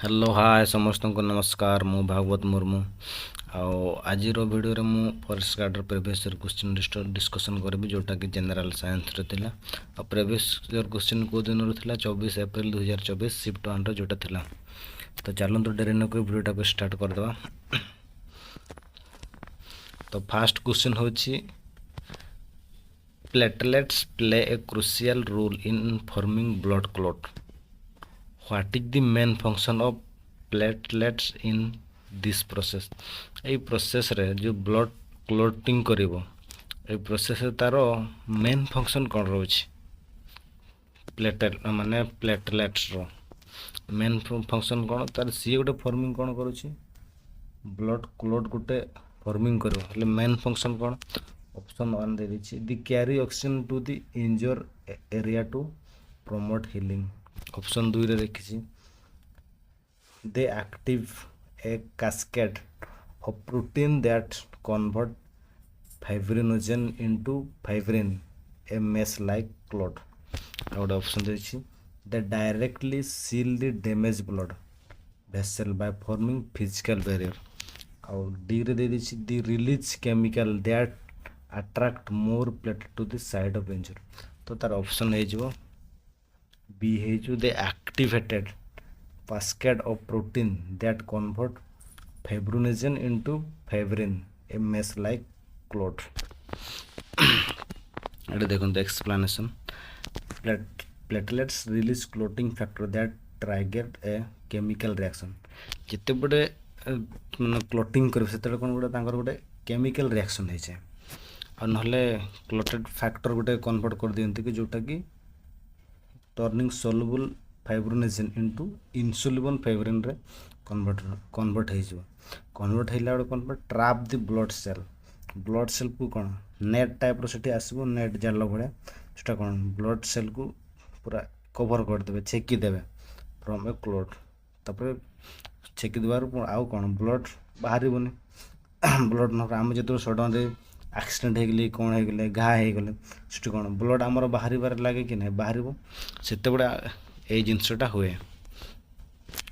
Hello hi समस्त को नमस्कार मु भागवत मुर्मू आज वीडियो मु forest guard previous year question discussion करी जोटा कि जनरल साइंस थिला प्रीवियस ईयर क्वेश्चन को दिन था 24 एप्रिल 2024 शिफ्ट 1 जोटा थिला। तो चलते डेरी नक वीडियोटा को स्टार्ट करदे। तो फास्ट क्वेश्चन होची platelets play a crucial role in forming blood clot. What is the main function of platelets in this process. ये प्रोसेस रे जो ब्लड क्लॉटिंग करिवो ए प्रोसेस तार मेन फंक्शन कौन रोच प्लेटेट माने प्लेटलेट्स रो मेन फंक्शन कौन तार सी गोटे फॉर्मिंग कौन करुछि ब्लड क्लॉट गोटे फॉर्मिंग करिवो हेले मेन फंक्शन कौन। ऑप्शन 1 दे दिछि the carry oxygen to the injured area to promote healing. Option 2 रे देखिछि they active a cascade of protein that convert fibrinogen into fibrin a mesh like clot। और option देखिछि they directly seal the damaged blood vessel by forming physical barrier। और D रे दे दिछि the release chemical that attract more platelet to the side of injury। तो तार option है जो B है जो they activated cascade of protein that convert fibrinogen into fibrin a mesh like clot। ये देखो explanation platelets release clotting factor that trigger a chemical reaction। जिते बड़े माने क्लोटिंग कर सेते कोन गोटे तांकर गोटे केमिकल रिएक्शन है छे और नहले क्लोटेड फैक्टर गोटे कन्वर्ट कर दियंती कि जोटा कि turning soluble fibrinogen into insoluble fibrin रे कन्वर्ट हैला convert trap the blood cell को कौन नेट टाइप रो सेठी आसीबो नेट जाल भले सेटा कौन ब्लड सेल को पूरा कवर कर देबे छेकी देबे फ्रॉम ए क्लॉट तापर छेकी देबार आउ कौन ब्लड बाहरिबोनी ब्लड न आम जतो सडन रे एक्सीडेंट हो गले कौन हो गले घा हो गले सेठी कौन ब्लड आमर बाहर लगे कि नहीं बाहर सेते बड़ा ये जिनसटा हुए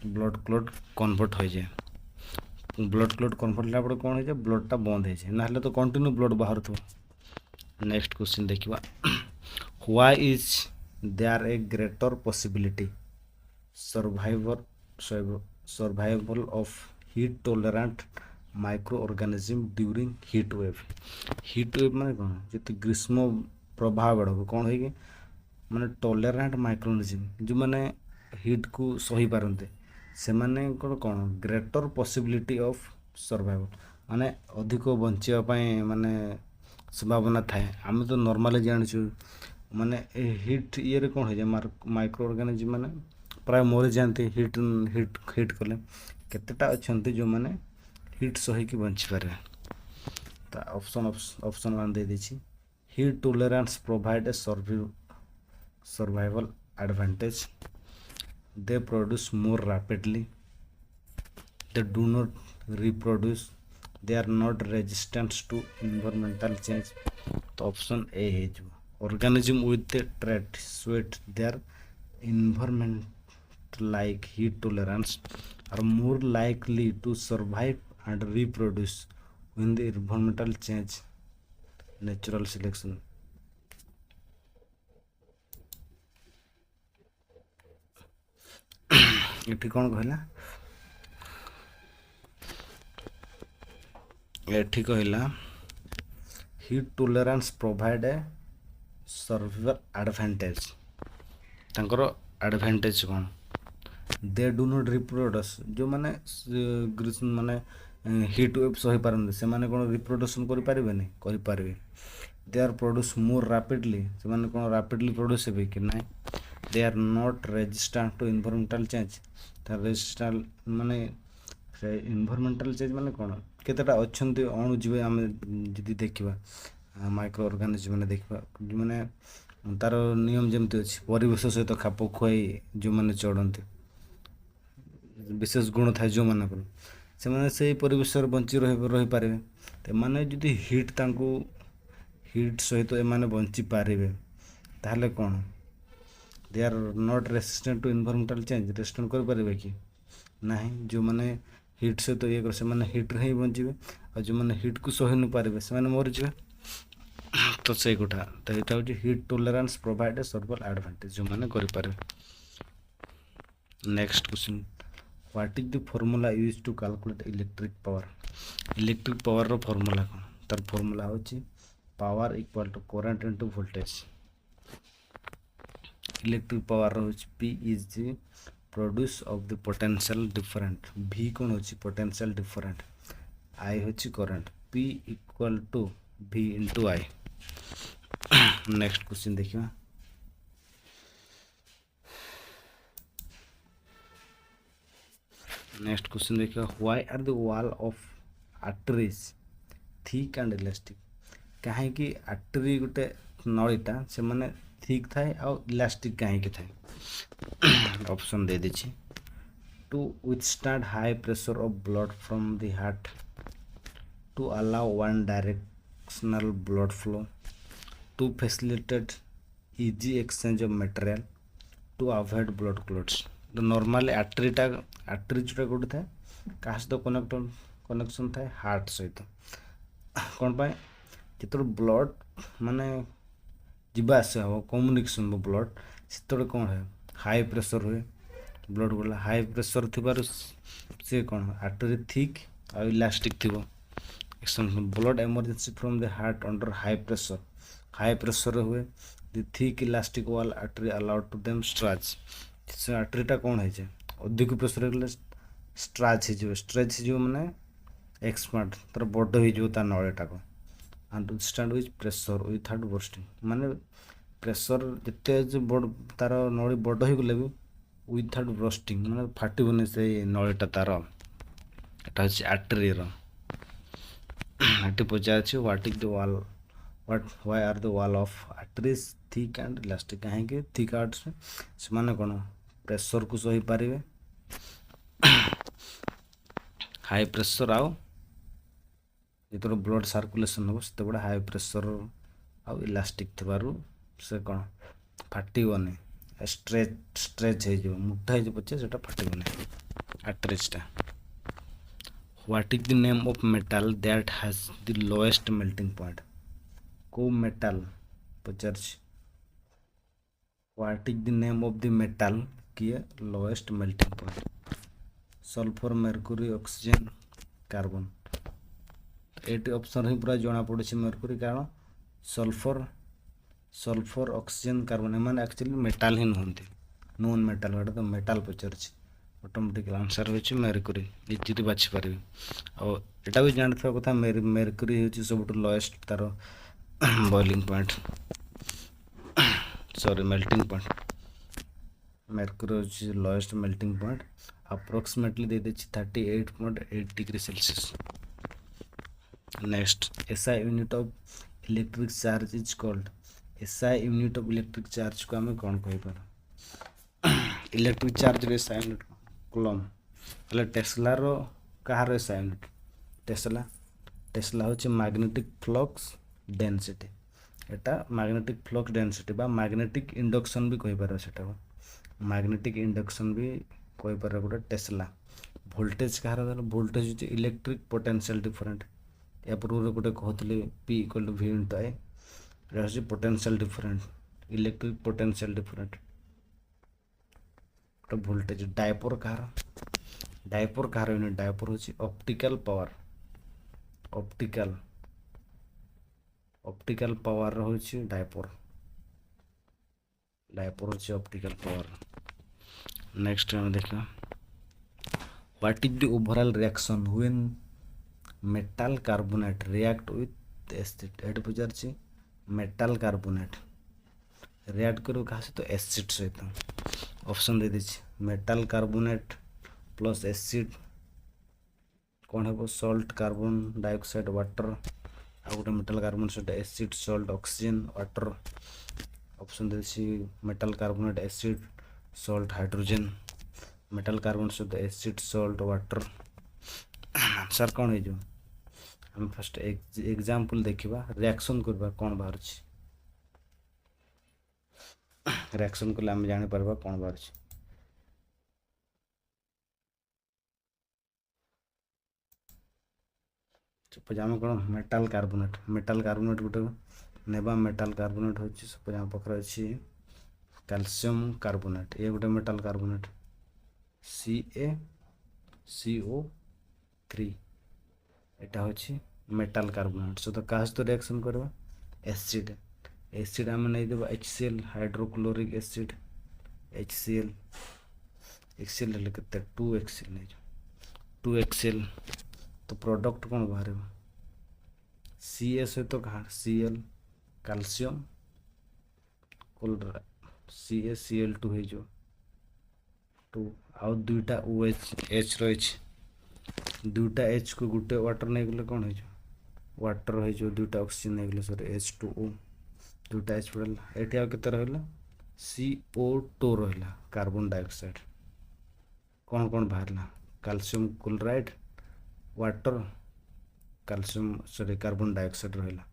ब्लड क्लॉट कन्वर्ट हो जाए ब्लड क्लॉट कन्वर्ट होला बड़े कौन हो जाए ब्लडटा बंद हो जाए ना तो कंटिन्यू ब्लड बाहर थो। नेक्स्ट क्वेश्चन देखिबा why is there a greater possibility survival of heat tolerant microorganism during heat wave माने कौन जति ग्रीष्म प्रभाव बढ़ो कौन है कि माने टॉलरेंट माइक्रोनिज्म जो माने हीट को सही पारते से माने कौन ग्रेटर पॉसिबिलिटी ऑफ सर्वाइवल माने अधिक बंचापी माने संभावना थाए। आम तो नॉर्मली जानी माने हीट ये कौन हो जाए माइक्रो ऑर्गेनिज्म माने प्राय मरी जाते हीट हीट हीट कले केतेटा अच्छे जो माने हीट सही की बंची पारे। तो ऑप्शन 1 दे दीची heat tolerance provide a survival advantage, they produce more rapidly, they do not reproduce, they are not resistant to environmental change। तो ऑप्शन ए है जो organism with a trait suit their environment like heat tolerance are more likely to survive and reproduce when the environmental change natural selection। एठी कौन कहला एठी कहला heat tolerance provide ए survival advantage तांकर advantage कौन they do not reproduce जो माने माने हीट वेव सही पारन से माने कौन रिप्रोडक्शन करि पारिबे करि पारिबे they are produce more rapidly से माने कौन रैपिडली प्रोड्यूस हेबे कि नहीं they are not resistant to environmental change resistant माने एनवायरमेंटल चेंज माने कौन केतेटा अच्छे अणुजीव आम जदि देखा माइक्रो ऑर्गेनिज्म मैंने देखा मैंने तार नियम जमती अच्छी परिवेश सहित खाप खुआई जो मैंने चढ़ते विशेष गुण थाए जो मान से परिवेश बंची रही पारे तो माने जदि हीट तांको हीट सहित एमाने बंची पारे ताहले कौन they are not resistant to environmental change resistant कर पारे कि ନାହିଁ। ଯେଉଁମାନେ ହିଟ୍ ସହିତ ଇଏ କରେ ସେମାନେ ହିଟ୍ରେ ହିଁ ବଞ୍ଚିବେ, ଆଉ ଯେଉଁମାନେ ହିଟ୍କୁ ସହି ନ ପାରିବେ ସେମାନେ ମରିଯିବେ। ତ ସେଇ କଥା, ତ ଏଇଟା ହେଉଛି heat tolerance provide a survival advantage ଯେଉଁମାନେ କରିପାରିବେ। Next question, what is the formula use to calculate electric power? Electric ପାୱାରର ଫର୍ମୁଲା କ'ଣ? ତାର ଫର୍ମୁଲା ହେଉଛି power equal to current into voltage. Electric power ହେଉଛି P is the produce of the potential different. V କ'ଣ ହେଉଛି potential different, I ହେଉଛି current, P equal to V into I। Next question ଦେଖିବା, next question ଦେଖିବା, why are the wall of arteries thick and elastic? କାହିଁକି artery ଗୋଟେ ନଳୀଟା ସେମାନେ thick ଥାଏ ଆଉ ଇଲାଷ୍ଟିକ୍ କାହିଁକି ଥାଏ? ଅପସନ୍ ଦେଇଦେଇଛି, to withstand high pressure of blood from the heart, to allow one directional blood flow, to facilitate easy exchange of material, to avoid blood clots. ତ ନର୍ମାଲି ଆର୍ଟେରୀ ଯେଉଁଟା କେଉଁଠି ଥାଏ, କାହା ସହିତ କନେକ୍ସନ୍ ଥାଏ? ହାର୍ଟ ସହିତ। କ'ଣ ପାଇଁ? ଯେତେବେଳେ ବ୍ଲଡ୍ ମାନେ ଯିବା ଆସିବା ହେବ, କମ୍ୟୁନିକେସନ୍ ହେବ ବ୍ଲଡ୍, ସେତେବେଳେ କ'ଣ ହୁଏ? ହାଇ ପ୍ରେସର ହୁଏ, ବ୍ଲଡ୍ ଗଲା ହାଇ ପ୍ରେସର ଥିବାରୁ ସେ କ'ଣ ଆର୍ଟେରୀ ଥିକ୍ ଆଉ ଇଲାଷ୍ଟିକ୍ ଥିବ। Blood emergency from the heart under high pressure ହୁଏ। The thick elastic wall artery allowed to them stretch. ସେ ଆର୍ଟେରୀଟା କ'ଣ ହେଇଯାଏ? ଅଧିକ ପ୍ରେସର ହେଇଗଲେ ଷ୍ଟ୍ରେଚ୍ ହେଇଯିବ ମାନେ ଏକ୍ସପାଣ୍ଡ, ତାର ବଡ଼ ହେଇଯିବ ତା ନଳୀଟାକୁ। ଆଣ୍ଡ ୱିଥଷ୍ଟାଣ୍ଡ ୱିଥ୍ ପ୍ରେସର ୱିଥାଉଟ୍ ବର୍ଷ୍ଟିଂ, ମାନେ ପ୍ରେସର ଯେତେ ବଡ଼ ତାର ନଳୀ ବଡ଼ ହେଇଗଲେ ବି ୱିଥାଉଟ୍ ବର୍ଷ୍ଟିଂ ମାନେ ଫାଟିବନି ସେଇ ନଳୀଟା ତାର। ଏଟା ହେଉଛି ଆର୍ଟେରୀର। ଏଠି ପଚାରିଛି what is the wall why are the wall of arteries thick and elastic? କାହିଁକି ଥିକ୍ ଆର୍ଟେରୀ? ସେମାନେ କ'ଣ ପ୍ରେସରକୁ ସହିପାରିବେ, ହାଇ ପ୍ରେସର, ଆଉ ଯେତେବେଳେ ବ୍ଲଡ୍ ସାର୍କୁଲେସନ୍ ହେବ ସେତେବେଳେ ହାଇ ପ୍ରେସର ଆଉ ଇଲାଷ୍ଟିକ୍ ଥିବାରୁ ସେ କ'ଣ ଫାଟିବନି, ଷ୍ଟ୍ରେଚ୍ ହେଇଯିବ, ମୁଠା ହେଇଯିବ ପଛେ ସେଟା ଫାଟିବନି ଆର୍ଟେରିଜ୍ଟା। What is the name of metal that has the lowest melting point? କେଉଁ ମେଟାଲ ପଚାରିଛି? What is the name of the metal କିଏ lowest melting point? Sulphur, mercury, oxygen, carbon. ଏଇଟି ଅପସନ୍ ହିଁ ପୁରା ଜଣାପଡ଼ୁଛି ମେର୍କୁରୀ, କାରଣ ସଲଫର, ଅକ୍ସିଜେନ୍, କାର୍ବନ ଏମାନେ actually metal ହିଁ ନୁହନ୍ତି, ନନ୍ ମେଟାଲ। ଏଇଟା ତ ମେଟାଲ ପଚାରିଛି, ଅଟୋମେଟିକାଲ ଆନ୍ସର ହେଉଛି ମେର୍କୁରୀ, ଇଜିଲି ବାଛିପାରିବି। ଆଉ ଏଇଟା ବି ଜାଣିଥିବା କଥା, ମେର୍କୁରୀ ହେଉଛି ସବୁଠୁ ଲୋଏଷ୍ଟ ତାର boiling point, melting point. Mercury ହେଉଛି ଲୋଏଷ୍ଟ ମେଲ୍ଟିଂ ପଏଣ୍ଟ, ଆପ୍ରୋକ୍ସିମେଟଲି ଦେଇଦେଇଛି 38.8 degree Celsius. Next, SI unit of electric charge is called? SI unit of electric ଚାର୍ଜକୁ ଆମେ କ'ଣ କହିପାରୁ? ଇଲେକ୍ଟ୍ରିକ୍ ଚାର୍ଜର SI ୟୁନିଟ୍ କୁଲମ୍। ହେଲେ ଟେସ୍ଲାର କାହାର SI ୟୁନିଟ୍? ଟେସ୍ଲା ହେଉଛି ମ୍ୟାଗ୍ନେଟିକ୍ ଫ୍ଲକ୍ସ ଡେନ୍ସିଟି। এটা ମ୍ୟାଗ୍ନେଟିକ୍ ଫ୍ଲକ୍ସ ଡେନ୍ସିଟି ବା ମ୍ୟାଗ୍ନେଟିକ୍ ଇଣ୍ଡକ୍ସନ୍ ବି କହିପାରିବ, ସେଟାକୁ ମ୍ୟାଗ୍ନେଟିକ୍ ଇଣ୍ଡକ୍ସନ୍ ବି କହିପାରିବ ଗୋଟେ ଟେସ୍ଲା। ଭୋଲ୍ଟେଜ୍ କାହାର? ଭୋଲ୍ଟେଜ୍ ହେଉଛି ଇଲେକ୍ଟ୍ରିକ୍ ପୋଟେନ୍ସିଆଲ୍ ଡିଫରେଣ୍ଟ। ୟା ପୂର୍ବରୁ ଗୋଟେ କହୁଥିଲି P equal to V into I, ଏଇଟା ହେଉଛି potential different, electric potential different. ଗୋଟେ ଭୋଲ୍ଟେଜ୍। ଡାଇପୋର କାହାର ୟୁନିଟ୍? ଡାଇପୋର ହେଉଛି ଅପ୍ଟିକାଲ୍ ପାୱାର। ଅପ୍ଟିକାଲ୍ ପାୱାର ହେଉଛି ଡାଇପୋର ହେଉଛି ଅପ୍ଟିକାଲ୍ ପାୱାର। ନେକ୍ସଟ ଆମେ ଦେଖିବା, what is the overall reaction when metal carbonate react with acid? ଏଠି ପଚାରିଛି ମେଟାଲ କାର୍ବୋନେଟ୍ ରିଆକ୍ଟ କରିବ କାହା ସହିତ? ଏସିଡ୍ ସହିତ। ଅପସନ୍ ଦେଇଦେଇଛି, ମେଟାଲ କାର୍ବୋନେଟ୍ ପ୍ଲସ୍ ଏସିଡ୍ କ'ଣ ହେବ? Salt, carbon dioxide, water. ଆଉ ଗୋଟେ ମେଟାଲ କାର୍ବୋନେଟ୍ ସହିତ acid, salt, oxygen, water. Option ଦେଇଛି metal carbonate, acid, salt, hydrogen. Metal carbonate ସହିତ ଏସିଡ୍, ସଲ୍ଟ, ୱାଟର। ଆନ୍ସର କ'ଣ ହେଇଯିବ? ଆମେ ଫାଷ୍ଟ ଏକ୍ଜାମ୍ପଲ୍ ଦେଖିବା, ରିଆକ୍ସନ୍ କରିବା କ'ଣ ବାହାରୁଛି। ରିଆକ୍ସନ୍ କଲେ ଆମେ ଜାଣିପାରିବା କ'ଣ ବାହାରୁଛି। सपोज आम कौन मेटाल कार्बोनेट गोटे नेबा मेटाल कार्बोनेट हो सपोज आम पाखे अच्छी कैल्शियम कार्बोनेट ये गोटे मेटाल कार्बोनेट CaCO3 एटा हूँ मेटाल कार्बोनेट सहित क्या सहित रिएक्शन करवा एसिड आम नहीं देवा HCl हाइड्रोक्लोरिक एसिड HCl के 2HCl नहीं 2HCl तो प्रोडक्ट कौन बाहर Ca सहित कहा Cl कैल्शियम CaCl2 हो 2 आउ दुईटा OH रही दुईटा H को गोटे वाटर नहीं गले कौन हो वाटर हो दुईटा ऑक्सीजन नहीं गले सॉरी H2O दुईटा H पड़ा ये आउ के रहा CO2 रहा कार्बन डाइऑक्साइड कौन कौन बाहर calcium chloride water calcium sorry carbon dioxide रहा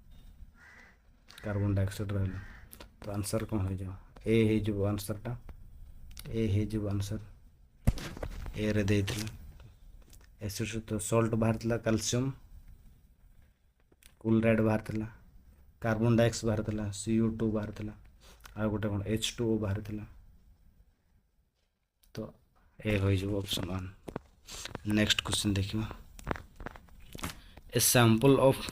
तो आंसर कौन हो जाओ ए हो आंसरटा ए हो आंसर ए रे देथिला एसिड तो सॉल्ट बाहर कैल्शियम क्लोराइड बाहर कार्बन डाइऑक्साइड बाहर CO2 बाहर आ गोटे कौन H2O बाहर तो ए हो ऑप्शन 1 नेक्स्ट क्वेश्चन देखिए a sample of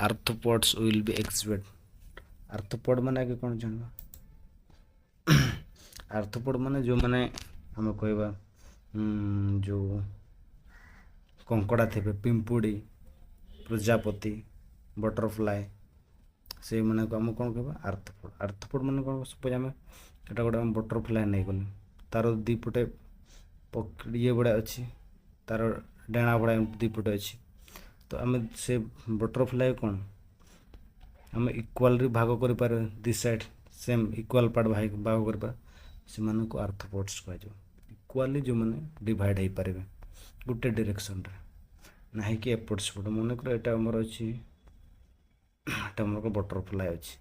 arthropods will be exhibit arthropod माने आगे कौन जानवा आर्थ्रोपोड माने जो माने हम कहवा जो कंकड़ा थे पिंपुड़ी प्रजापति बटरफ्लाई से माने आम कौन कहवा आर्थ्रोपोड माने कौन सपोज आम एटा गोटे बटरफ्लाई नहीं गले तार दीपटे ये बड़ा अच्छी तार डेणा बड़ा दीपटे अच्छी तो आम से बटरफ्लाई कौन आम इक्वाल भाग कर this side same equal part भाग कर से आर्थ्रोपोड्स कह इक्वाली जो मैंने डिवाइड हो पारे गोटे डायरेक्शन रे ना कि एपट सेपट मन कर यहाँ आमर अच्छी बटरफ्लाई अच्छी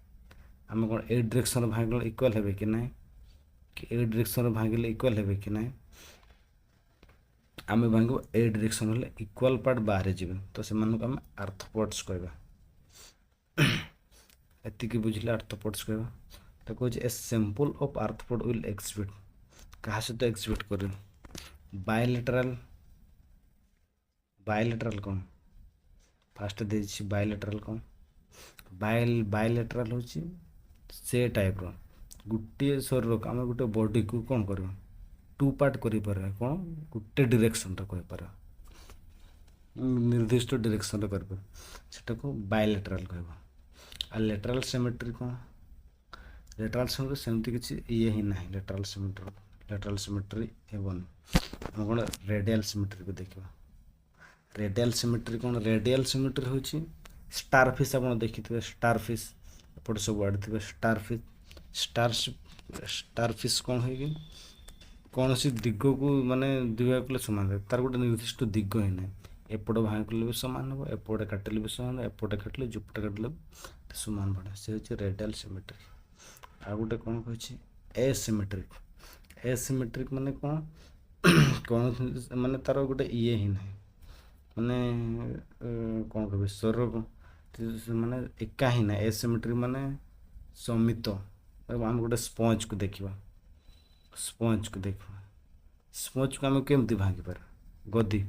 आम कौन ए डायरेक्शन भाग इक्वाल हे कि ना कि ए डायरेक्शन भांगिले इक्वाल हे कि ना आम भांग ए डायरेक्शन हेल्ले इक्वाल पार्ट बाहर जी तो से आम आर्थ्रोपोड्स कहवा एतिकी बुझे आर्थ्रोपोड्स कहवा तो कह a sample of arthropod will exhibit क्या सहित एक्सहिबिट कर बायलेटराल कौन फास्ट दे बायलेटराल कौन बायलेटराल हूँ से टाइप रो गोटे शरीर आम गोटे बॉडी को कौन कर 2 पार्ट कर कौन गोटे डायरेक्शन कहीपर निर्दिष्ट डायरेक्शन कर बायलेटराल कह आ लेटराल सिमेट्री कौन लेटराल सिमेट्री सेमती किसी ये ही ना लेटराल सिमेट्री हेबन हम कौन रेडियल सिमेट्री को देखा रेडियल सिमेट्री कौन रेडियल सिमेट्री हूँ स्टारफिश आप देखिए स्टारफिश एपटे सब आड़े थे स्टारफिश कौन है कौन सी दिग को माने दुआ कले सामान तार गोटे निर्दिष्ट दिग ही ना एपटे भांगले भी सामान हम एपटे काटिले भी सामान एपटे काटिले जुपटे काटिले सामान बढ़े से हूँ रेडियल सिमेट्री आ गोटे कौन कह एसिमेट्रिक माने कौन कौन माने तार गोटे ये ही ना माने कौन कह शरीर माने एका ही ना एसिमेट्रिक माने समित आम गोटे स्पंज को देखा स्पंज को आम केमती भांगी पार गदी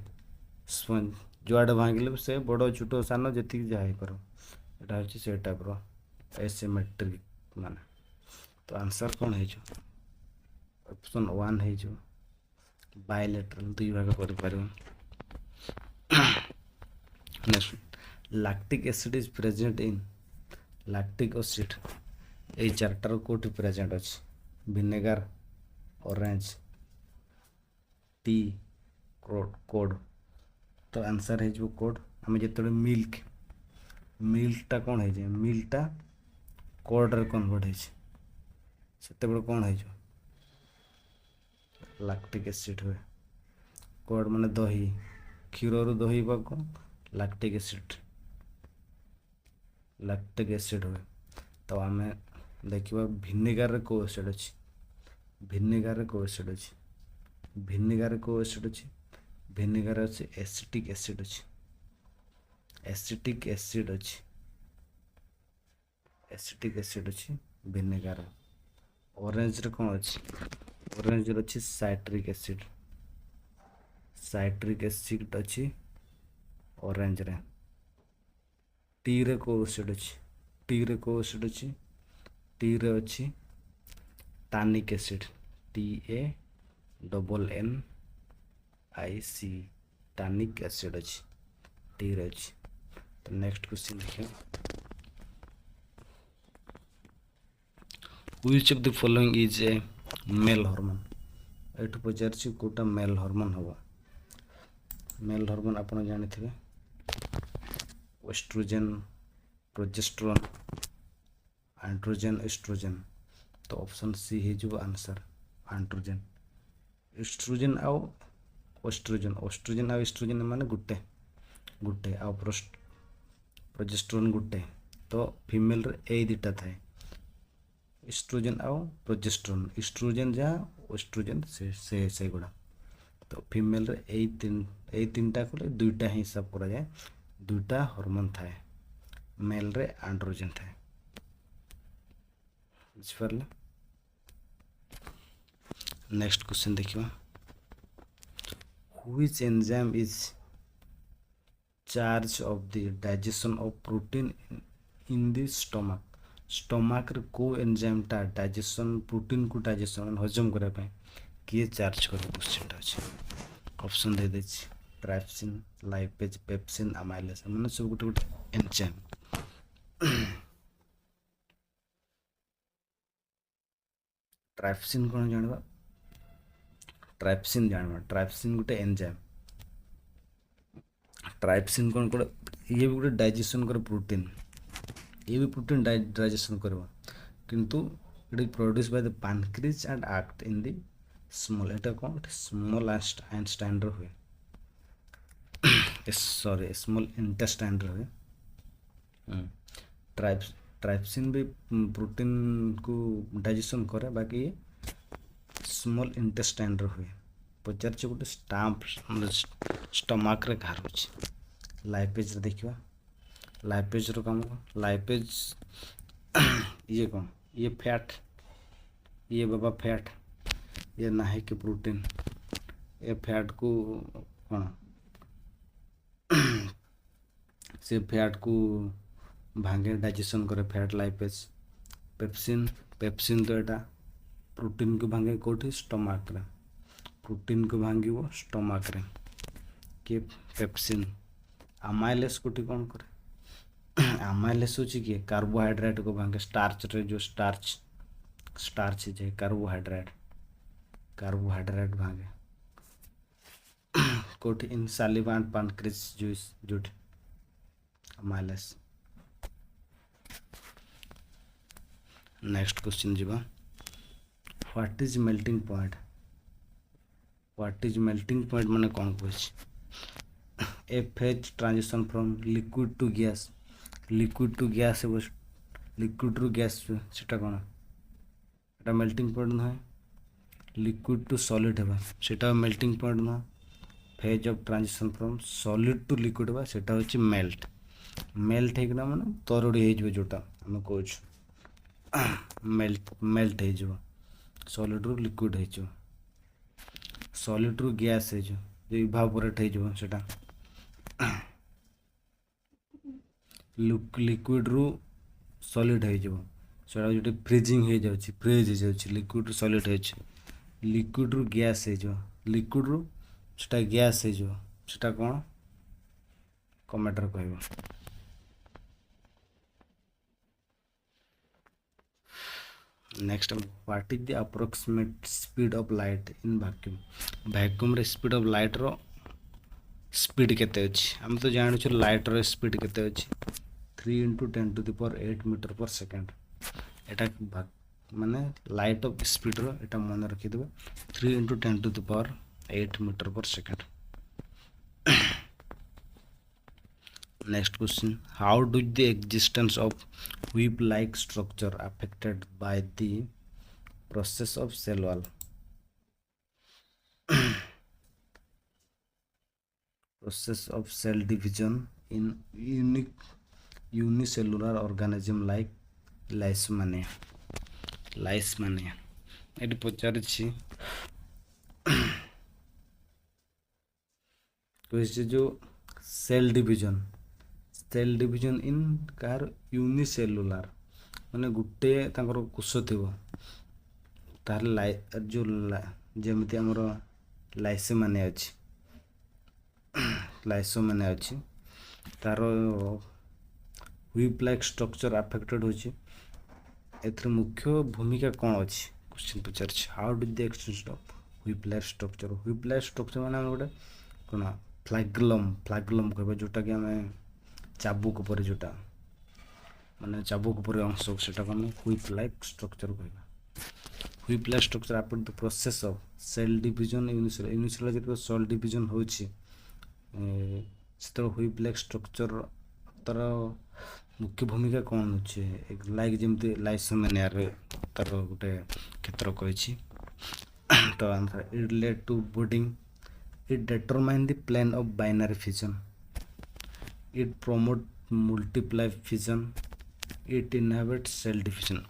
स्पंज जुआड़े भांगिले से बड़ छोट सान जी जहाँ पार यहाँ हूँ से टाइप रो एसिमेट्रिक माने तो आंसर कौन है ऑप्शन 1 है बायलेटराल 2 भाग कर next lactic acid is present in lactic acid ये चार्टर कोटी प्रेजेंट अच्छी विनेगार ऑरेंज टी कोड तो आंसर है कोड आम जो मिल्कटा कौन है मिल्कटा कोड्रे कन्वर्ट होते कौन है लैक्टिक एसिड हुए कोड माने दही क्षीर रु दही कौन लैक्टिक एसिड हुए तो आम देखा भिनेगार को एसिड अच्छी भिनेगार को एसिड अच्छी भिनेगार को एसिड अच्छी भिनेगार अच्छे एसिटिक एसिड अच्छी एसिटिक एसिड अच्छी एसिटिक एसिड अच्छी विनेगार ऑरेंज रे कौन अच्छी ऑरेंज रे अच्छी साइट्रिक एसिड अच्छी ऑरेंज रे टी रे को एसिड अच्छी टी रे को एसिड अच्छी टी रे अच्छी tannic acid TANNIC tannic acid अच्छी टी रे अच्छी। तो नेक्स्ट क्वेश्चन देखिए which of the following is a male hormone एठु पचार कोटा मेल हार्मोन हम मेल हार्मोन आपन जानिथिबे एस्ट्रोजन प्रोजेस्टेरोन एंड्रोजन एस्ट्रोजन। तो ऑप्शन सी है जो आंसर एंड्रोजन एस्ट्रोजन आउ ओस्ट्रोजन ओस्ट्रोजन आउ एस्ट्रोजन माने गुटे गुटे आउ प्रोजेस्टेरोन गुटे। तो फीमेल रे ए दिटा थाए एस्ट्रोजन आउ प्रोजेस्टेरोन एस्ट्रोजन जहाँ ओस्ट्रोजन से गुड़ा। तो फीमेल रे ए तीनटा को दुईटा हिसाब करा जाए दुईटा हार्मोन थाए मेल रे एंड्रोजन थाए बुझिपारले। नेक्स्ट क्वेश्चन देखिए which enzyme is charge of the digestion of protein in the stomach रे को एंजाइम टा डाइजेशन प्रोटीन को डाइजेशन हजम करने पे किए चार्ज करे क्वेश्चन अच्छे ऑप्शन दे दे ट्राइप्सिन लाइपेज पेप्सिन अमाइलेज माने सब गोटे गोटे एंजाइम। ट्राइप्सिन कौन जानवा ट्राइप्सिन गोटे एंजाइम ट्राइप्सिन कौन कोड़े ये भी गोटे डाइजेशन करे प्रोटीन ये भी प्रोटीन डाइजेशन करवा किंतु it is produce by the pancreas and act in the small एटा कौन स्मॉल इंटेस्टाइन रे हुए सॉरी स्मॉल इंटेस्टाइन रे हुए। ट्राइप्सिन भी प्रोटीन को डाइजेशन करे बाकी ये स्मॉल इंटेस्टाइन रे हुए पचार गोटे स्टाम्प स्टमक रे घर हो लाइपेज रे देखिबा लाइपेज रो काम लाइपेज ये कौन ये फैट ये बाबा फैट ये ना है कि प्रोटीन ये फैट को कौन से फैट को भांगे डाइजेशन करे फैट लाइपेज पेप्सिन तो एटा प्रोटीन को भांगे कोठी स्टमक रे प्रोटीन को भांगी वो स्टमक रे कि पेप्सिन अमाइलेस कोठी कौन करे अमाइलेस होची कि कार्बोहाइड्रेट को भांगे स्टार्च रे जो स्टार्च है कार्बोहाइड्रेट भांगे कोठी in saliva and pancreas juice जुट अमाइलेस। नेक्स्ट क्वेश्चन जीवा व्हाट इज मेल्टिंग पॉइंट माने कौन कह a phase transition from liquid to gas liquid to gas सेटा कौन एटा मेल्टिंग पॉइंट ना लिक्विड टू सॉलिड है सेटा मेल्टिंग पॉइंट ना phase of transition from solid to liquid बा सेटा होची मेल्ट हेकना माने तरोड़ी हे जो जोटा हम कहूँ मेल्ट हो सॉलिड रू लिक्विड हो सॉलिड रू गैस हो इभापोरेट हो सेटा लिक्विड रू सॉलिड हो जो फ्रीजिंग हो जाउची फ्रीज हो जाउची लिक्विड रू सॉलिड हो लिक्विड रू गैस हो लिक्विड रू सेटा गैस हो सेटा कौन कमेंटर कहबो। Next what is the approximate speed of light in vacuum रे स्पीड ऑफ लाइट रो स्पीड केते अछि हम तो जानु छ लाइट रो स्पीड केते अछि 3 × 10⁸ मीटर पर सेकंड एटा माने लाइट ऑफ स्पीड रो एटा मन रखि देबे 3 × 10⁸ मीटर पर second. Next question how do the existence of whip like structure affected by the process of cell wall process of cell division in unicellular organism like Leishmania. ଏଠି ପଚାରିଛି କହିଛି ଯୋଉ cell division in କାହାର ୟୁନିସେଲୁଲାର ମାନେ ଗୋଟେ ତାଙ୍କର କୋଷ ଥିବ ତାହେଲେ ଯେଉଁ ଯେମିତି ଆମର ଲାଇସୋମାନିଆ ଅଛି ତାର ହ୍ୱିପ୍ ଲାଇକ୍ ଷ୍ଟ୍ରକ୍ଚର ଆଫେକ୍ଟେଡ୍ ହେଉଛି ଏଥିରେ ମୁଖ୍ୟ ଭୂମିକା କ'ଣ ଅଛି କ୍ୱେଶ୍ଚିନ୍ ପଚାରିଛି how do the extends of whip like structure ମାନେ ଆମର ଗୋଟେ କ'ଣ ଫ୍ଲାଗ୍ଲମ୍ କହିବା ଯେଉଁଟାକି ଆମେ ଚାବୁକ ପରି ଯେଉଁଟା ମାନେ ଚାବୁକ ପରି ଅଂଶ ସେଟାକୁ ଆମେ ହ୍ୱିପ୍ ଲାଇକ୍ ଷ୍ଟ୍ରକ୍ଚର କହିବା whip like structure affect the process of cell division unicellular ଯେତେବେଳେ ସେଲ୍ ଡିଭିଜନ ହେଉଛି ସେତେବେଳେ ହ୍ୱିପ୍ ଲାଇକ୍ ଷ୍ଟ୍ରକ୍ଚର ତାର ମୁଖ୍ୟ ଭୂମିକା କ'ଣ ଅଛି ଲାଇକ୍ ଯେମିତି ଲାଇସୋମାନିଆରେ ତାର ଗୋଟେ କ୍ଷେତ୍ର କହିଛି ତ answer it led to boarding it determine the plane of binary fission, it promote multiply fission, it inhibits cell division.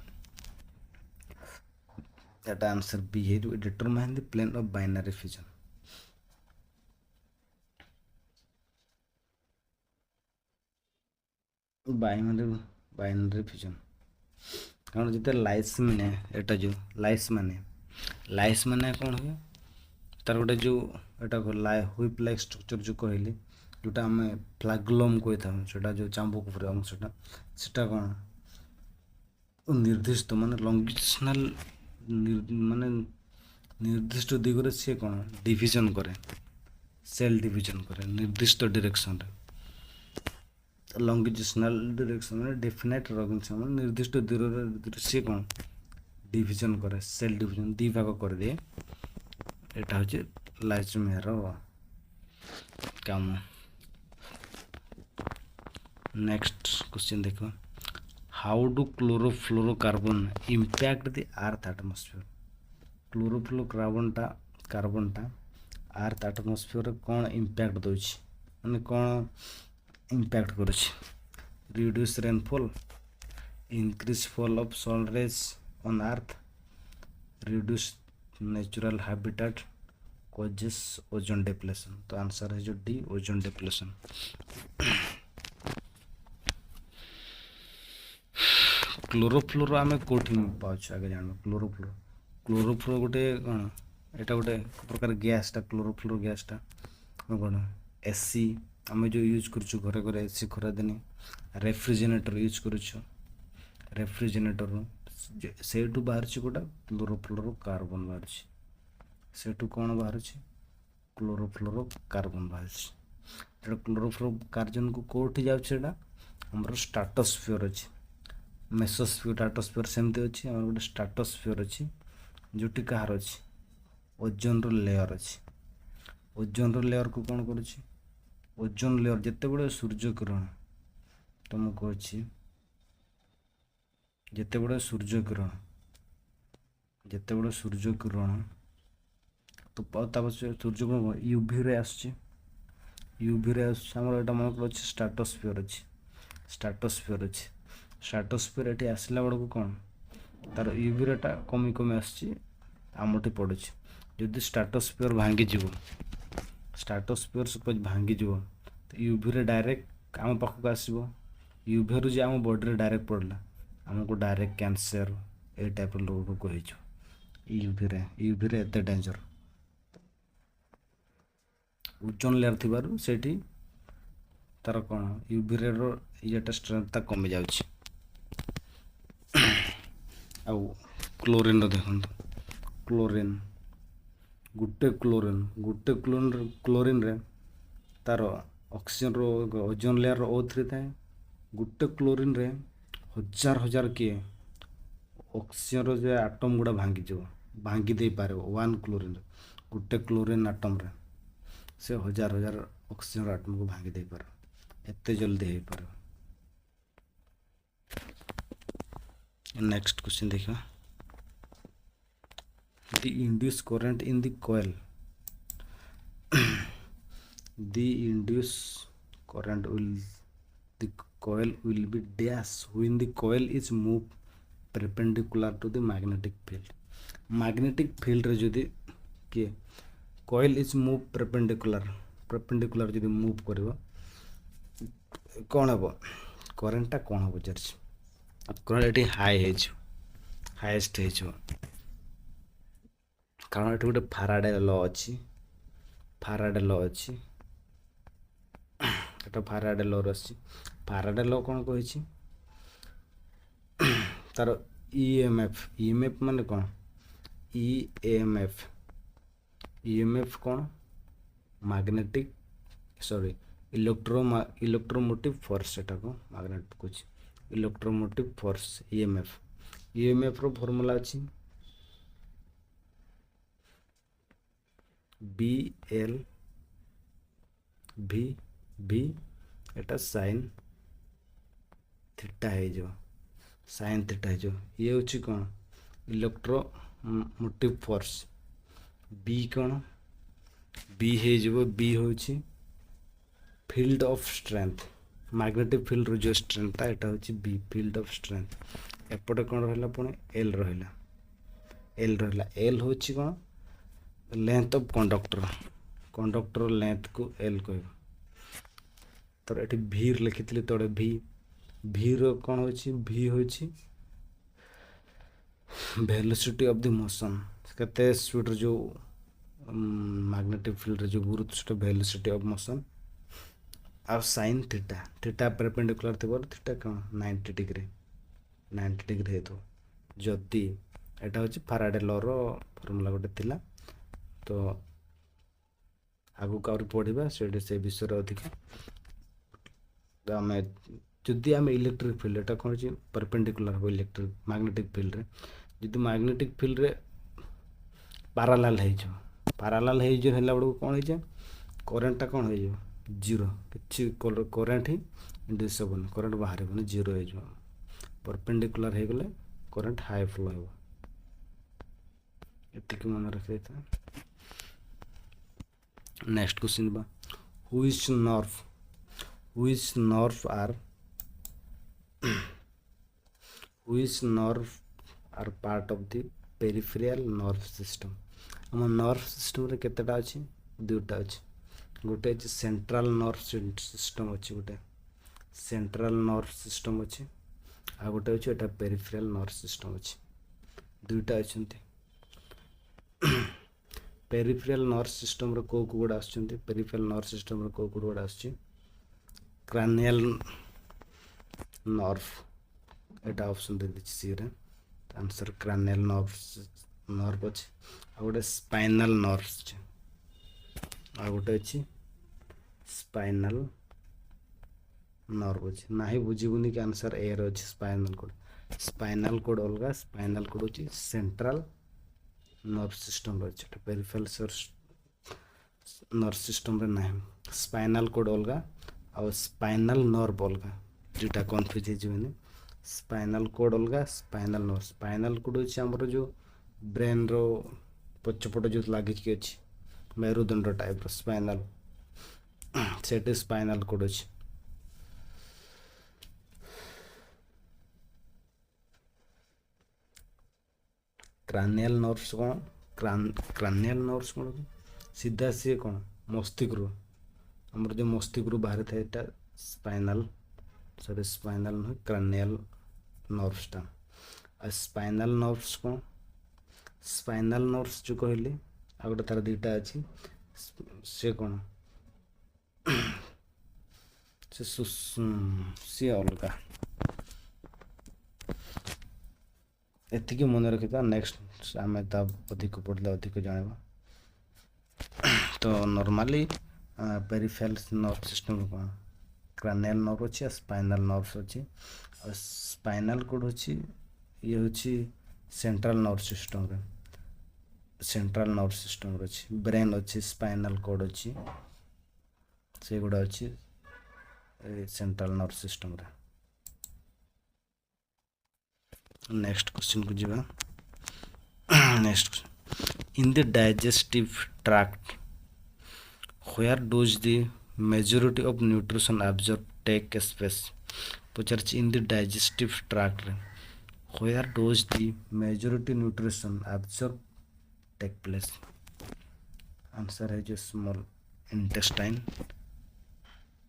That answer B here, it determine the plane of binary fission. binary fission କାରଣ ଯେତେବେଳେ lies ମାନେ କ'ଣ ହୁଏ ତାର ଗୋଟେ ଯେଉଁ ଏଇଟା whip like structure ଯେଉଁ କହିଲି ଯେଉଁଟା ଆମେ ଫ୍ଲାଗ୍ଲମ୍ କହିଥାଉ ସେଇଟା ଯେଉଁ ଚାମ୍ବୁକ ଉପରେ ଅଂଶଟା ସେଇଟା କ'ଣ ନିର୍ଦ୍ଦିଷ୍ଟ ମାନେ ଲଙ୍ଗିସନାଲ୍ ମାନେ ନିର୍ଦ୍ଦିଷ୍ଟ ଦିଗରେ ସିଏ କ'ଣ ଡିଭିଜନ୍ କରେ ସେଲ୍ ଡିଭିଜନ୍ କରେ ନିର୍ଦ୍ଦିଷ୍ଟ ଡିରେକ୍ସନ୍ରେ ଲଙ୍ଗିସନାଲ୍ ଡିରେକ୍ସନ୍ ମାନେ ଡେଫିନାଇଟ୍ ଲଙ୍ଗିସନ୍ ମାନେ ନିର୍ଦ୍ଦିଷ୍ଟ ଦୂରରେ ସିଏ କ'ଣ ଡିଭିଜନ୍ କରେ ସେଲ୍ ଡିଭିଜନ୍ ଦୁଇ ଭାଗ କରିଦିଏ এটা হচ্ছে লাইসোমিয়ার কাম নেক্সট কোশ্চেন দেখো how do chlorofluorocarbon impact the earth atmosphere কার্বনটা আর্থ আটমোস্ফিয়ারে କ'ଣ ଇମ୍ପ୍ୟାକ୍ଟ ଦେଉଛି ମାନେ କ'ଣ ଇମ୍ପ୍ୟାକ୍ଟ କରୁଛି reduce rainfall increase fall of sun rays on earth reduce natural habitat causes ozone depletion तो आंसर है जो डी ओजोन डिप्लेशन क्लोरोफ्लोरो आम कौटी पाँच आगे जान क्लोरोफ्लोरो गोटे कौन एटा गोटे प्रकार गैसटा क्लोरोफ्लोरो गैसटा कौन एसी आम जो यूज करूँ घरे घरे एसी खरा दिन रेफ्रिजरेटर यूज करूँ रेफ्रिजरेटर सेठू बाहर गोटा क्लोरोफ्लोरो कार्बन बाहर सेठू कौन बाहर क्लोरोफ्लोरो कार्बन बाहर क्लोरोफ्लोरो कार्बन को कौटी जाऊँगा आमर स्ट्राटोस्फियर अच्छे मेसोस्फियर स्ट्राटोस्फियर सेमती अच्छी आम गोटे स्ट्राटोस्फियर अच्छी जोटी कहार अच्छी ओजोन लेयर अच्छी ओजोन लेयर को कौन करुच्ची ओजोन लेयर जिते बड़े सूर्य किरण तुमको अच्छी जिते बड़े सूर्य किरण तो सूर्य किरण यूवी रे आसुची आमर एटा मन अच्छे स्ट्राटोस्फियर अच्छी स्ट्राटोस्फियर ये आसला बेलू कौन तार यूवी रेटा कमी आसची आमटी पड़ुची जदि स्ट्राटोस्फियर सपोज भांगी तो यूवी रे डायरेक्ट आम पाखक आसो यूवी रू जे आम बॉडी रे डायरेक्ट पड़ला आमको डायरेक्ट कैंसर ए टाइप रोग को यूवी रे एत डेंजर ओजोन लेयर थिबारु सेठी तार कौन यूवी रे येटा स्ट्रेंथ कमी जाउछि आउ क्लोरीन देखो क्लोरीन गुटे क्लोरीन रे तार ऑक्सीजन रो ओजोन लेयर O3 थाए गुटे क्लोरीन रे हजार किए ऑक्सीजन रो जे आटम गुड़ा भांगी दे पारे वन क्लोरीन गुटे क्लोरीन आटम रे से हजार ऑक्सीजन आटम को भांगी दे पारे एते जल्दी हो पारे नेक्स्ट क्वेश्चन देखा the induce current in the coil current will the coil will be dash when the coil is moved perpendicular to the magnetic field. magnetic field रे जदि किए coil is move perpendicular जदि move करिवो कौन हम करेन्टा कौन हम पचार current ये high highest हो कारण ये गोटे फाराडे लॉ अच्छी फाराडे लॉ अच्छी एटा फाराडे लॉ रही फाराडे लॉ कौन कही तार ईएमएफ माने कौन ईएमएफ कौन मैग्नेटिक सॉरी इलेक्ट्रोमोटिव फोर्स एटा को मैग्नेट कुछ इलेक्ट्रोमोटिव फोर्स ईएमएफ रो फार्मूला अछि बी एल भी एटा साइन थीटा है जो साइन थीटा है जो ये होची कौन इलेक्ट्रोमोटिव फोर्स बी कौन बी है जो बी होची field of strength magnetic field रो जो स्ट्रेंथ था एटा होची बी फील्ड ऑफ स्ट्रेंथ एपटे कौन रहला पुणे एल रहला एल होची कौन लेंथ ऑफ कंडक्टर लेंथ को एल कहबो तो एटी भी लिखितली तोड़े भी रो कौन होची भी होची वेलोसिटी ऑफ द मोशन कते स्पीड जो मैग्नेटिक फील्ड जो गुरुत्व वेलोसिटी ऑफ मोशन और साइन थीटा परपेंडिकुलर थी थीटा कौन 90 डिग्री है तो जदि एटा होची फाराडे लॉ रो फार्मूला गोटे थिला तो आगु का पढ़ा से विषय अधिक तो आम जदि आम इलेक्ट्रिक फील्ड एटा कौन होची परपेंडिकुलर हो इलेक्ट्रिक मैग्नेटिक फील्ड रे जदि मैग्नेटिक फील्ड रे पैरेलल है जो हैला बडू कौन है जे करेंट टा कौन है जो जीरो किछि करेंट ही इंड्यूस होबन करेंट बाहर होबन जीरो है जो परपेंडिकुलर है गले करेंट हाई फ्लो हो एतिक मन रखे था। नेक्स्ट क्वेश्चन बा which nerve are part of the peripheral nerve system हम नर्व सिस्टम रे केतेटा अछि दुटा अछि गोटे अछि सेंट्रल नर्व सिस्टम अछि गोटे सेंट्रल नर्व सिस्टम अछि आ गोटे अछि एटा पेरिफेरल नर्व सिस्टम अछि दुटा अछंती पेरिफेरल नर्व सिस्टम रे को गुडा आछंती पेरिफेरल नर्व सिस्टम रे को गुडा आछि क्रैनियल नर्व एटा ऑप्शन दे दिछि सी रे आंसर क्रैनियल नर्व अछि आ गोटे स्पाइनल नर्व अछि आ गोटे अछि स्पाइनल नर्व अछि नाही बुझिबुनी कि आंसर ए रो अछि स्पाइनल कोड अलगा स्पाइनल कोड अछि सेंट्रल नर्व सिस्टम रो अछि पेरिफेरल नर्व सिस्टम रे नाही स्पाइनल कोड अलगा और स्पाइनल नर्व अलगा दुटा कंफ्यूज हे स्पाइनल कोड अलगा स्पाइनल कोड अछि हमर जो ब्रेन रो पछपट जो लागी कि अछि मेरुदंड टाइप रो स्पाइनल सेट स्पाइनल कोड अछि क्रैनियल नर्व्स कौन क्रैनियल नर्व्स कौन सीधा सी कौन मस्तिष्क रो हमर जो मस्तिष्क रो बाहर था एटा स्पाइनल नुह क्रैनियल नर्व्स टा आ स्पाइनल नर्व्स कौन स्पाइनल नर्व्स जो कहले आ गोटे तार दुटा अछि से कौन से अलगा एतिक मन रखिता नेक्स्ट आम अधिक पढ़ले अधिक जाना तो नॉर्मली पेरिफेरल नर्व सिस्टम कौन क्रैनियल नर्व अच्छी स्पाइनल नर्व्स अच्छी और स्पाइनल कोड अच्छी ये होची सेंट्रल नर्व सिस्टम अच्छी ब्रेन अच्छी स्पाइनल कोड अच्छी से गुड़ा अच्छी सेंट्रल नर्व सिस्टम रे। नेक्स्ट क्वेश्चन को जीवा next in the digestive tract where does the majority of nutrition absorb take space ପଚାରିଛି in the digestive tract ରେ where does the majority nutrition absorb take place answer है जो small intestine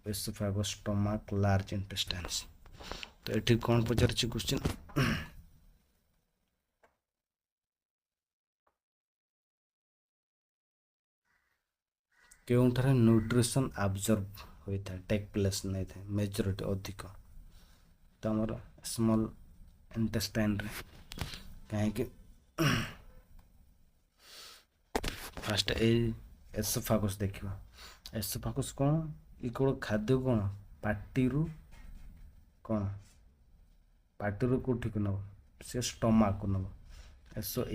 esophagus stomach large intestines तो ଏଠି କ'ଣ ପଚାରିଛି question କେଉଁଠାରେ nutrition ଆବଜର୍ବ ହୋଇଥାଏ ଟେକ୍ ପ୍ଲେସ୍ ନେଇଥାଏ ମେଜରିଟି ଅଧିକ ତ ଆମର ସ୍ମଲ୍ ଇଣ୍ଟେଷ୍ଟାଇନ୍ରେ କାହିଁକି ଫାଷ୍ଟ ଏଇ ଏସୋଫାଗସ୍ ଦେଖିବା ଏସୋଫାଗସ୍ କ'ଣ ଏ କେବଳ ଖାଦ୍ୟ କ'ଣ ପାଟିରୁ କ'ଣ ପାଟିରୁ କେଉଁଠିକୁ ନେବ ସେ ଷ୍ଟମାକ୍କୁ ନେବ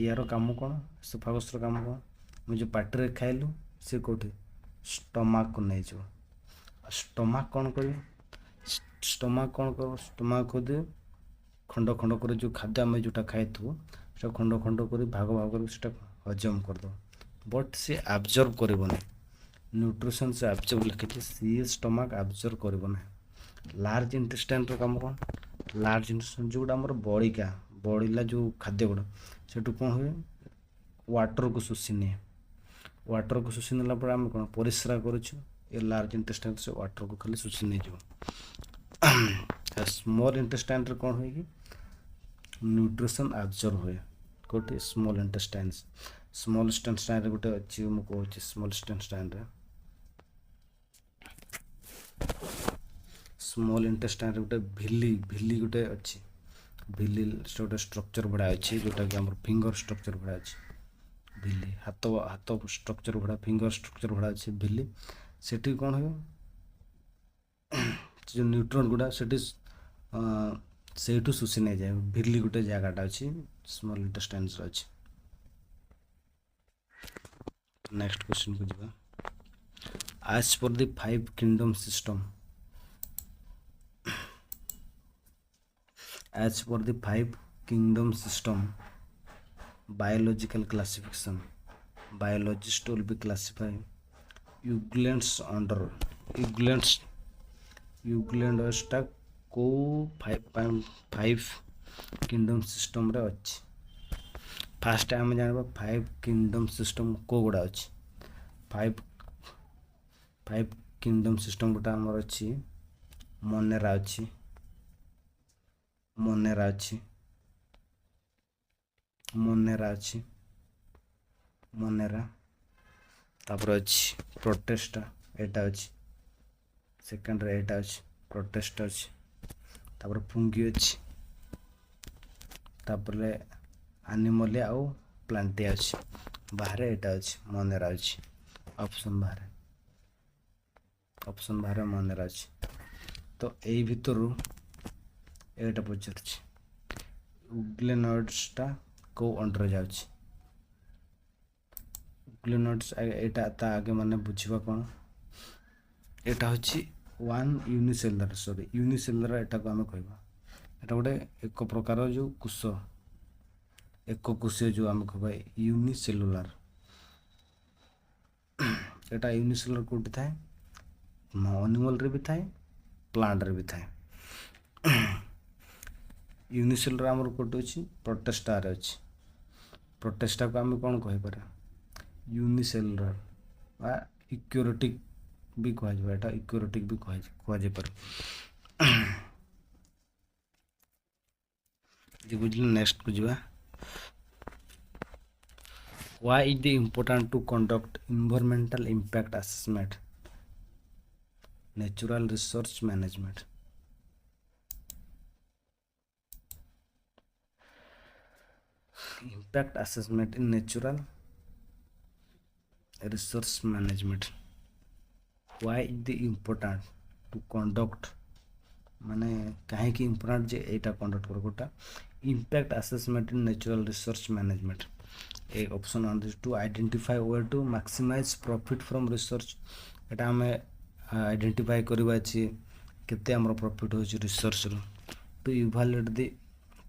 ୟାର କାମ କ'ଣ ଏସୋଫାଗସ୍ର କାମ କ'ଣ ମୁଁ ଯେଉଁ ପାଟିରେ ଖାଇଲୁ ସେ କେଉଁଠି ଷ୍ଟମାକ୍କୁ ନେଇଯିବ ଷ୍ଟମାକ୍ କ'ଣ କରିବ ଷ୍ଟମାକ୍ କ'ଣ କରିବ ଷ୍ଟମାକ୍ ଯଦି ଖଣ୍ଡ ଖଣ୍ଡ କରି ଯେଉଁ ଖାଦ୍ୟ ଆମେ ଯେଉଁଟା ଖାଇଥିବୁ ସେଟା ଖଣ୍ଡ ଖଣ୍ଡ କରି ଭାଗ ଭାଗ କରି ସେଟା ହଜମ କରିଦେବ ବଟ୍ ସେ ଆବଜର୍ବ କରିବନି ନ୍ୟୁଟ୍ରିସନ୍ ସେ ଆବଜର୍ବ ଲେଖିଛି ସିଏ ଷ୍ଟମାକ୍ ଆବଜର୍ବ କରିବ ନାହିଁ ଲାର୍ଜ ଇଣ୍ଟେଷ୍ଟାଇନ୍ର କାମ କ'ଣ ଲାର୍ଜ ଇଣ୍ଟେଷ୍ଟାଇନ୍ ଯେଉଁଗୁଡ଼ା ଆମର ବଳିଲା ଯେଉଁ ଖାଦ୍ୟ ଗୁଡ଼ା ସେଠୁ କ'ଣ ହୁଏ ୱାଟର୍କୁ ଶୋଷି ନିଏ ୱାଟର୍କୁ ଶୋଷି ନେଲା ପରେ ଆମେ କ'ଣ ପରିସ୍ରା କରୁଛୁ ଏ ଲାର୍ଜ ଇଣ୍ଟେଷ୍ଟାଇନ୍ ସେ ୱାଟର୍କୁ ଖାଲି ଶୋଷି ନେଇଯିବ ସ୍ମଲ୍ ଇଣ୍ଟେଷ୍ଟାଇନ୍ରେ କ'ଣ ହୁଏ କି ନ୍ୟୁଟ୍ରିସନ୍ ଆବଜର୍ବ ହୁଏ କେଉଁଠି ସ୍ମଲ୍ ଇଣ୍ଟେଷ୍ଟାଇନ୍ରେ ଗୋଟେ ଅଛି ମୁଁ କହୁଛି ସ୍ମଲ୍ ଇଣ୍ଟେଷ୍ଟାଇନ୍ରେ ଗୋଟେ ଭିଲି ଗୋଟେ ଅଛି ଭିଲି ସେ ଗୋଟେ ଷ୍ଟ୍ରକ୍ଚର୍ ଭଳିଆ ଅଛି ଯେଉଁଟାକି ଆମର ଫିଙ୍ଗର ଷ୍ଟ୍ରକ୍ଚର୍ ଭଳିଆ ଅଛି ଭିଲି ହାତ ଷ୍ଟ୍ରକ୍ଚର୍ ଭଳିଆ ଫିଙ୍ଗର ଷ୍ଟ୍ରକ୍ଚର୍ ଭଳିଆ ଅଛି ଭିଲି ସେଠି କ'ଣ ହୁଏ ଯେଉଁ ନ୍ୟୁଟ୍ରନ୍ ଗୁଡ଼ା ସେଠି ସେଇଠୁ ଶୋଷି ନେଇଯାଏ ଭିଲି ଗୋଟେ ଜାଗାଟା ଅଛି ସ୍ମଲ୍ ଇଣ୍ଟେଷ୍ଟାଇନ୍ସର ଅଛି ନେକ୍ସଟ କ୍ୱେଶ୍ଚନକୁ ଯିବା ଆଜ୍ per the 5 kingdom system as per the 5 kingdom system biological classification biologists will be classified euglens under euglens टा को 5 kingdom system रे अछि फास्ट टाइम जानबा 5 kingdom system को गुडा अछि 5 kingdom system गुटा हमर अछि मोनेरा तापर अछि प्रोटेस्टा एटा अछि सेकंड रे एटा अछि प्रोटेस्टा अछि तापर फंगी अछि तापर एनिमल आउ प्लांटिया अछि बाहर एटा अछि मोनेरा अछि ऑप्शन बाहर मोनेरा अछि तो एई भितरु एटा पचारछि यूग्लेनॉइड्सटा को अंडर जाउछि यूग्लेनॉइड्स एटा ता आगे माने बुझिबा कोन एटा होछि यूनिसेलुलर एटा को हमें कहबा एटा गोटे एक प्रकार जो कोशीय जो हमें कहबा यूनिसेलुलर एटा यूनिसेलुलर कोठी थाए एनिमल रे भी थाए प्लांट रे भी थाए यूनिसेलुलर आमर कोटी अच्छी प्रोटेस्टा अच्छी प्रोटेस्टा को आम कौन कहीपर यूनिसेलुलर इक्योरेटिक भी कह इक्योरेटिक भी कह बुझल नेक्स्ट को जावा why is the important to conduct environmental impact assessment natural resource management impact assessment in natural resource management why is the important to conduct माने काहे कि इम्पोर्टेंट जे एटा कंडक्ट कर गोटा impact assessment in natural resource management a option on this to identify way to maximise profit from research एटा हमें identify करबा छी केते हमर प्रॉफिट हो छी रिसर्च रो to evaluate the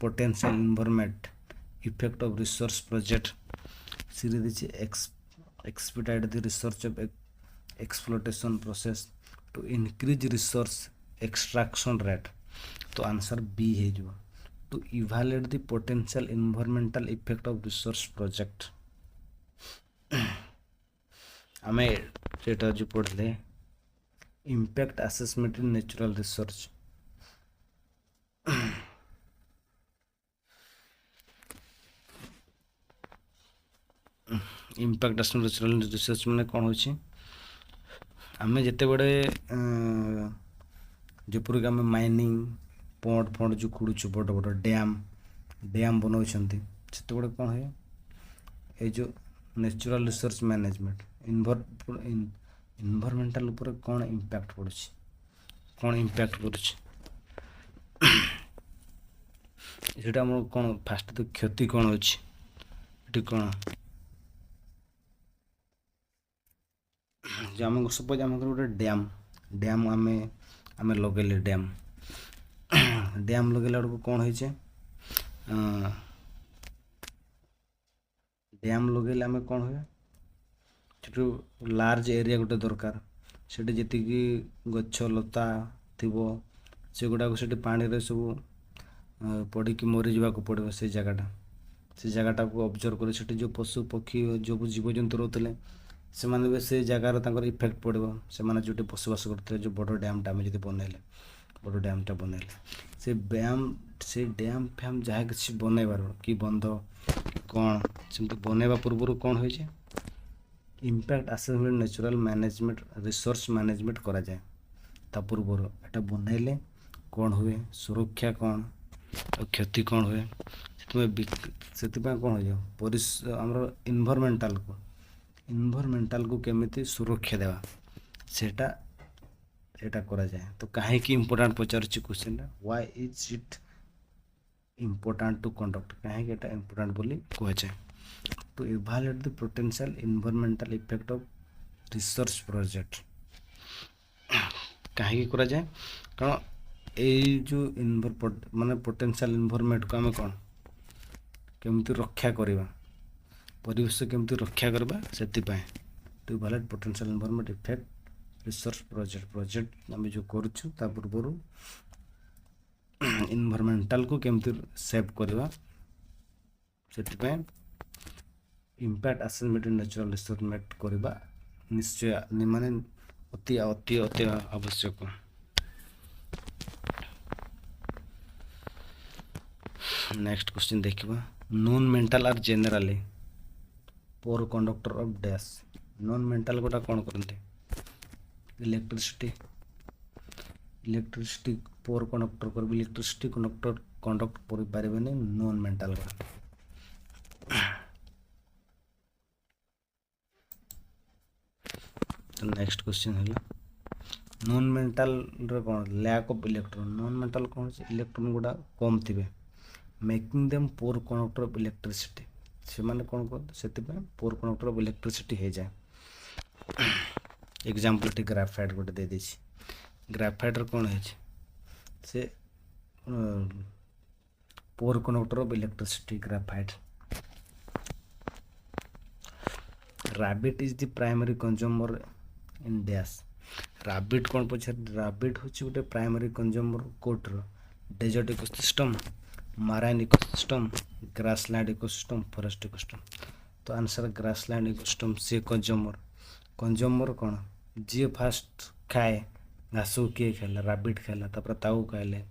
potential environment effect of research project series expedite the research of exploitation process to increase resource extraction rate तो आंसर बी हो to evaluate the potential environmental effect of resource project आमे सेटा जो पढ़ले impact assessment in natural resource impact assessment natural resource माने कौन होची आमे जेते बड़े जेपरिक आम माइनिंग पॉट फंड जो खोलुचु बड़ बड़ डैम बनाउछंती सेते बड़े कौन है ये जो नेचुरल रिसोर्स मैनेजमेंट इन्वायरमेंटल ऊपर कौन इम्पैक्ट पड़ुछि कौन इम्पैक्ट करुछि सेटा हमर कौन फास्ट तो क्षति कौन अछि एटी कौन जो आम सपोज आम गोटे डैम आम लगेले डैम लगेला बेलू कौन होइछे डैम लगेले आम कौन हुए सेठू लार्ज एरिया गोटे दरकार सेठी जेतिकी गछ लता थिबो से गुड़ाक सेठी पानी रे सब पड़ी कि मरी जावाक पड़ो से जगटा को ऑब्जर्व कर सेठी जो पशु पक्षी जो जीवजंतु रोते से माने भी से जगार तांकर इफेक्ट पड़ो से माने जोटी बसवास करते जो बड़ डैमटा आम जब बनइले बड़ डैमटा बनइले से डैम फैम जहाँ किसी बनइबार कि बंध कौन सेमती बनइबा पूर्व कौन होइछे impact assessment natural management resource management करा जाए ता पूर्व एटा बनइले कौन हुए सुरक्षा कौन और क्षति कौन हुए से कौन हो जाए आमर इन्वायरमेंटल को केमिति सुरक्षा देवा सेटा एटा करा जाए तो काहे कि इम्पोर्टेंट पचारुछि question why is it important to conduct काहे कि एटा इम्पोर्टेंट बोली कह जाए to evaluate the potential environmental effect of research project काहे कि करा जाए कारण ए जो माने पोटेंशियल इन्वायरमेंट को आम कौन केमिति रक्षा करवा परिवेश केमती रक्षा करबा सेतिपाए to evaluate potential environment effect research project आम जो करूछु ता पूर्व इन्वायरमेंटल को केमती सेव करवा सेतिपाए इम्पैक्ट असेसमेंट नेचुरल रिसोर्स करवा निश्चय माने अति अति अति आवश्यक नेक्स्ट क्वेश्चन देखिबा non metal are generally poor conductor of dash non metal गोटा कौन करते इलेक्ट्रिसिटी पोर कंडक्टर कर इलेक्ट्रिसिटी कंडक्ट कर पारे नॉन मेंटल तो नेक्स्ट क्वेश्चन है नॉन मेंटल कौन lack of electron non metal कौन इलेक्ट्रॉन गुड़ा कम थे making them poor conductor of electricity से माने कौन कहते से पोर कंडक्टर ऑफ इलेक्ट्रिसिटी हो जाए एग्जांपल टी ग्राफाइट गोटे दे देछि ग्राफाइट कौन है से poor conductor of electricity graphite rabbit is the primary consumer in dash rabbit कौन पचार रैबिट हूँ गोटे प्राइमरी कंज्यूमर कोटर desert ecosystem marine ecosystem grassland ecosystem forest ecosystem तो आंसर ग्रासलैंड इकोसिस्टम से कंज्यूमर कौन जी फास्ट खाए घास को किए खाइला रैबिट खाइला तापर ताऊ खाइले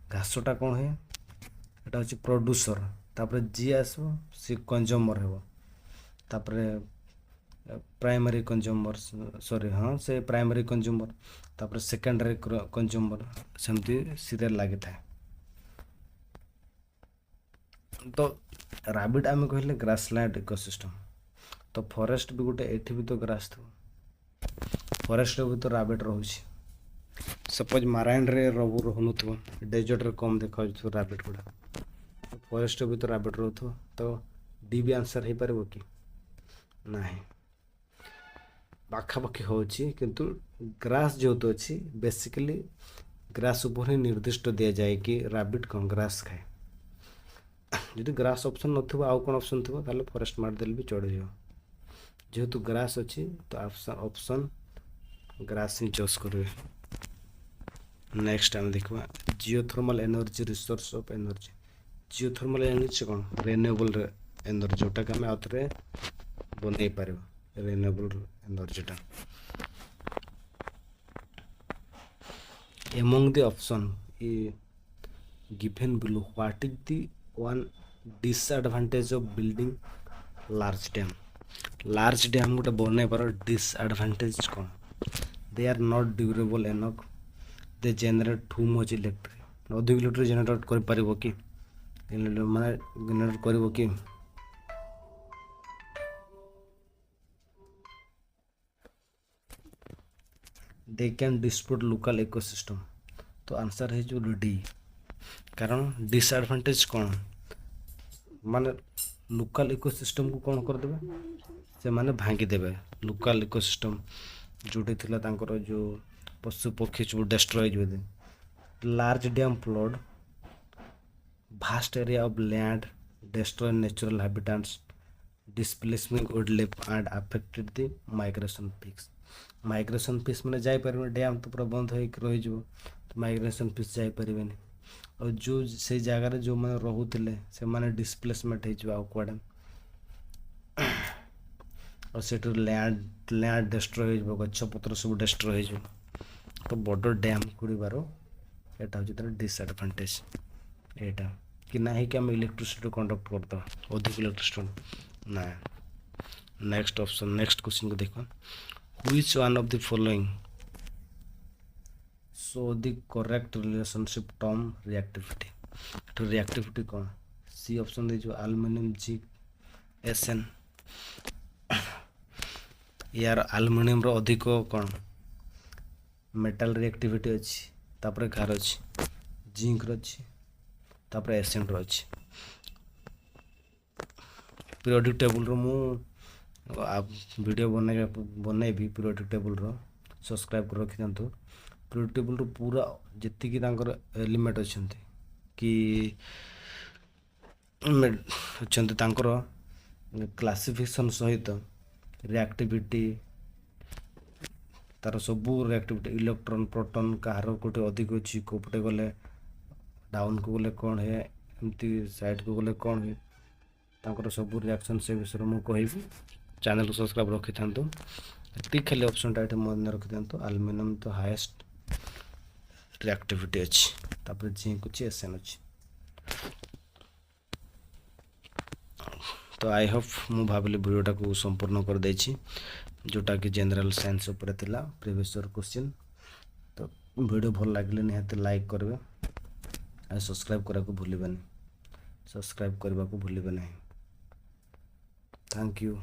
घासटा कौन है एटा होची प्रोड्यूसर तापर जी आसो से कंज्यूमर हेबो तापर प्राइमरी कंज्यूमर सॉरी हाँ से प्राइमरी कंज्यूमर तापर सेकेंडरी कंज्यूमर सेमती सीरियल लगी था तो रैबिट आम कहले ग्रासलैंड इकोसिस्टम तो फॉरेस्ट भी गोटे एठी भी तो ग्रास थो फॉरेस्ट भी तो रैबिट रोची सपोज माराइन रे रबू रहनु डेजर्ट रे कम देखा रैबिट गुड़ा फॉरेस्ट भी तो रैबिट रोथो तो डी भी आंसर हो पारे कि नहीं पाखापाखि होची किंतु ग्रास जो तो अच्छी बेसिकली ग्रास ऊपर ही निर्दिष्ट दिया जाए कि रैबिट कौन ग्रास खाए যদি ଗ୍ରାସ୍ ଅପସନ୍ ନଥିବ ଆଉ କ'ଣ ଅପସନ୍ ଥିବ ତାହେଲେ ଫରେଷ୍ଟ ମାରିଦେଲେ ବି ଚଳିଯିବ ଯେହେତୁ ଗ୍ରାସ୍ ଅଛି ତ ଅପସନ୍ ग्रास ही चूज करेंगे। नेक्स्ट आम देखा geothermal energy resource of energy. Geothermal energy कौन रिन्यूएबल एनर्जी जोटा कि आम आउे बनई पार रिन्यूएबल एनर्जीटा। Among the option given below what is the one disadvantage of building large dam? large dam गोटे बनई पार disadvantage कौन? they are not durable enough, they generate too much electric। अधिक इलेक्ट्रिक जेनेरेट कर पारिबो कि माने जेनेरेट करिवो कि they can dispute local ecosystem। तो answer है जो डी। कारण डिसएडवांटेज कौन माने लोकल इकोसिस्टम को कौन करदेवे से माने भांगी देवे। लोकल इकोसिस्टम जोटी थिला तांकर जो पशु पक्षी सब डिस्ट्रॉय हो दे। Large dam flood vast area of land, destroy natural habitats, displacing wildlife and affected the migration peaks। Migration पीस मैंने जापर डैम तो पूरा बंद हो रही माइग्रेशन पीस जापर और जो से जगार जो मैंने रोते से मैंने डिस्प्लेसमेंट हो कड़े और से लैंड डिस्ट्रॉय हो गछपत्र सब डिस्ट्रॉय हो। तो बड़ डैम गुड़ार यहाँ हूँ डिसएडवांटेज यहाँ कि ना कि आम इलेक्ट्रिसिटी कंडक्ट करदे अधिक इलेक्ट्रिसिटी ना। नेक्स्ट ऑप्शन नेक्स्ट क्वेश्चन को देखो which one of the following so the correct relationship term reactivity. तो रिएक्टिविटी कौन सी ऑप्शन दे जो एल्युमिनियम जिंक एसएन यार एल्युमिनियम रो अधिक कौन मेटल रिएक्टिविटी अच्छी तापर कार अच्छी जिंक रही तापर एसएन रही। पीरियोडिक टेबल रो मु वीडियो बनैबी पीरियोडिक टेबल रो सब्सक्राइब कर रखि दियंतु। पीरियोडिक टेबल रो पूरा जेतिकी तांकर एलिमेंट अछंती कि अछंती तांकर क्लासिफिकेशन सहित रिएक्टिविटी तार सबू रिएक्टिविटी इलेक्ट्रॉन प्रोटॉन कହାର कोटे अधिक अच्छी कोपटे गले डाउन को गले कौन है एमती साइड को गले कौन है तांकर सब रिएक्शन से विषय में कहबी। चैनल को सब्सक्राइब रखि थांतु। एति खाली ऑप्शन टा मन रखि दियंतु एल्युमिनियम तो हाईएस्ट रिएक्टिविटी अच्छी तापर जिंक अच्छी एसएन अच्छी। तो आई होप मु भाविली वीडियोटा को संपूर्ण कर देछि जोटा कि जनरल साइंस ऊपर थिला प्रीवियस ईयर क्वेश्चन। तो वीडियो भल लागले निहाती लाइक करबे आ सब्सक्राइब करा को भूलिबेनी सब्सक्राइब करबा को भूलिबे नहीं। Thank you.